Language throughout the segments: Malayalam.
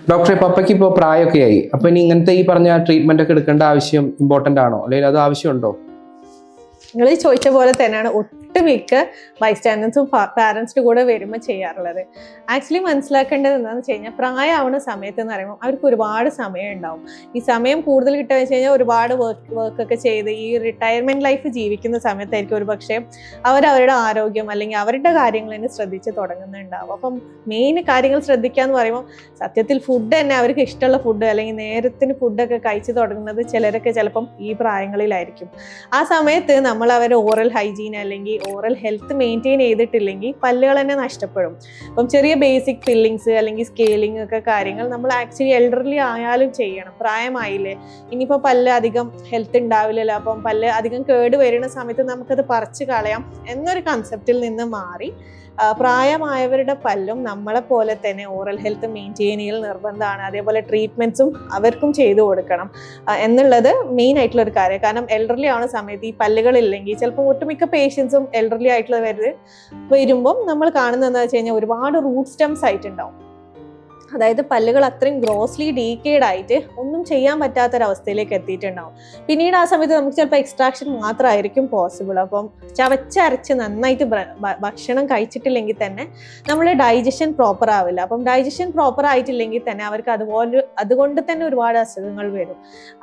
ഡോക്ടറെ പപ്പയ്ക്ക് ഇപ്പോൾ പ്രായമൊക്കെ ആയി, അപ്പൊ ഇനി ഇങ്ങനത്തെ ഈ പറഞ്ഞ ട്രീറ്റ്മെന്റ് ഒക്കെ എടുക്കേണ്ട ആവശ്യം ഇമ്പോർട്ടന്റ് ആണോ, അല്ലെങ്കിൽ അത് ആവശ്യമുണ്ടോ? നിങ്ങൾ ചോദിച്ച പോലെ തന്നെയാണ് ഒട്ടുമിക്ക ബൈസ്റ്റാൻഡേഴ്സും പാരൻസിന്റെ കൂടെ വരുമ്പോൾ ചെയ്യാറുള്ളത്. ആക്ച്വലി മനസ്സിലാക്കേണ്ടത് എന്താണെന്ന് വെച്ച് കഴിഞ്ഞാൽ, പ്രായമാവുന്ന സമയത്ത് എന്ന് പറയുമ്പോൾ അവർക്ക് ഒരുപാട് സമയം ഉണ്ടാവും. ഈ സമയം കൂടുതൽ കിട്ടുക വെച്ച് കഴിഞ്ഞാൽ ഒരുപാട് വർക്കൊക്കെ ചെയ്ത് ഈ റിട്ടയർമെന്റ് ലൈഫ് ജീവിക്കുന്ന സമയത്തായിരിക്കും ഒരു പക്ഷേ അവരവരുടെ ആരോഗ്യം അല്ലെങ്കിൽ അവരുടെ കാര്യങ്ങൾ തന്നെ ശ്രദ്ധിച്ച് തുടങ്ങുന്നുണ്ടാവും. അപ്പം മെയിൻ കാര്യങ്ങൾ ശ്രദ്ധിക്കുക എന്ന് പറയുമ്പോൾ സത്യത്തിൽ ഫുഡ് തന്നെ അവർക്ക് ഇഷ്ടമുള്ള ഫുഡ് അല്ലെങ്കിൽ നേരത്തിന് ഫുഡൊക്കെ കഴിച്ച് തുടങ്ങുന്നത് ചിലരൊക്കെ ചിലപ്പം ഈ പ്രായങ്ങളിലായിരിക്കും. ആ സമയത്ത് നമ്മൾ അവരുടെ ഓറൽ ഹൈജീൻ അല്ലെങ്കിൽ ഓറൽ ഹെൽത്ത് മെയിൻറ്റെയിൻ ചെയ്തിട്ടില്ലെങ്കിൽ പല്ലുകൾ തന്നെ നഷ്ടപ്പെടും. അപ്പം ചെറിയ ബേസിക് ഫില്ലിങ്സ് അല്ലെങ്കിൽ സ്കെയിലിംഗ് ഒക്കെ കാര്യങ്ങൾ നമ്മൾ ആക്ച്വലി എൽഡർലി ആയാലും ചെയ്യണം. പ്രായമായില്ലേ, ഇനിയിപ്പോൾ പല്ല് അധികം ഹെൽത്ത് ഉണ്ടാവില്ലല്ലോ, അപ്പം പല്ല് അധികം കേട് വരുന്ന സമയത്ത് നമുക്കത് പറിച്ച് കളയാം എന്നൊരു കൺസെപ്റ്റിൽ നിന്ന് മാറി പ്രായമായവരുടെ പല്ലും നമ്മളെ പോലെ തന്നെ ഓറൽ ഹെൽത്ത് മെയിൻറ്റെയിൻ ചെയ്യൽ നിർബന്ധമാണ്. അതേപോലെ ട്രീറ്റ്മെന്റ്സും അവർക്കും ചെയ്തു കൊടുക്കണം എന്നുള്ളത് മെയിൻ ആയിട്ടുള്ള ഒരു കാര്യം. കാരണം എൽഡർലി ആവുന്ന സമയത്ത് ഈ പല്ലുകളില്ലെങ്കിൽ ചിലപ്പോൾ ഒട്ടുമിക്ക പേഷ്യൻസും എൽഡർലി ആയിട്ടുള്ള വരുമ്പം നമ്മൾ കാണുന്നത് എന്താ വെച്ച് കഴിഞ്ഞാൽ ഒരുപാട് റൂട്ട് സ്റ്റെംസ് ആയിട്ടുണ്ടാവും. അതായത് പല്ലുകൾ അത്രയും ഗ്രോസ്ലി ഡീക്കേഡ് ആയിട്ട് ഒന്നും ചെയ്യാൻ പറ്റാത്തൊരവസ്ഥയിലേക്ക് എത്തിയിട്ടുണ്ടാവും. പിന്നീട് ആ സമയത്ത് നമുക്ക് ചിലപ്പോൾ എക്സ്ട്രാക്ഷൻ മാത്രമായിരിക്കും പോസിബിൾ. അപ്പം ചവച്ചരച്ച് നന്നായിട്ട് ഭക്ഷണം കഴിച്ചിട്ടില്ലെങ്കിൽ തന്നെ നമ്മൾ ഡൈജഷൻ പ്രോപ്പർ ആവില്ല. അപ്പം ഡൈജഷൻ പ്രോപ്പർ ആയിട്ടില്ലെങ്കിൽ തന്നെ അവർക്ക് അതുകൊണ്ട് തന്നെ ഒരുപാട് അസുഖങ്ങൾ വരും.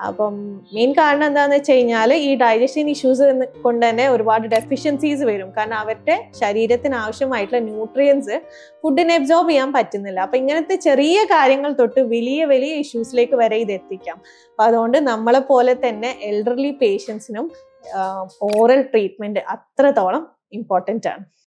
അപ്പം മെയിൻ കാരണം എന്താണെന്ന് വെച്ച് കഴിഞ്ഞാൽ ഈ ഡൈജഷൻ ഇഷ്യൂസ് കൊണ്ട് തന്നെ ഒരുപാട് ഡെഫിഷ്യൻസീസ് വരും. കാരണം അവരുടെ ശരീരത്തിന് ആവശ്യമായിട്ടുള്ള ന്യൂട്രിയൻസ് ഫുഡിനെ അബ്സോർബ് ചെയ്യാൻ പറ്റുന്നില്ല. അപ്പം ഇങ്ങനത്തെ ചെറിയ കാര്യങ്ങൾ തൊട്ട് വലിയ വലിയ ഇഷ്യൂസിലേക്ക് വരെ ഇത് എത്തിക്കാം. അപ്പൊ അതുകൊണ്ട് നമ്മളെ പോലെ തന്നെ എൽഡർലി പേഷ്യൻസിനും ഓറൽ ട്രീറ്റ്മെന്റ് അത്രത്തോളം ഇമ്പോർട്ടൻ്റ് ആണ്.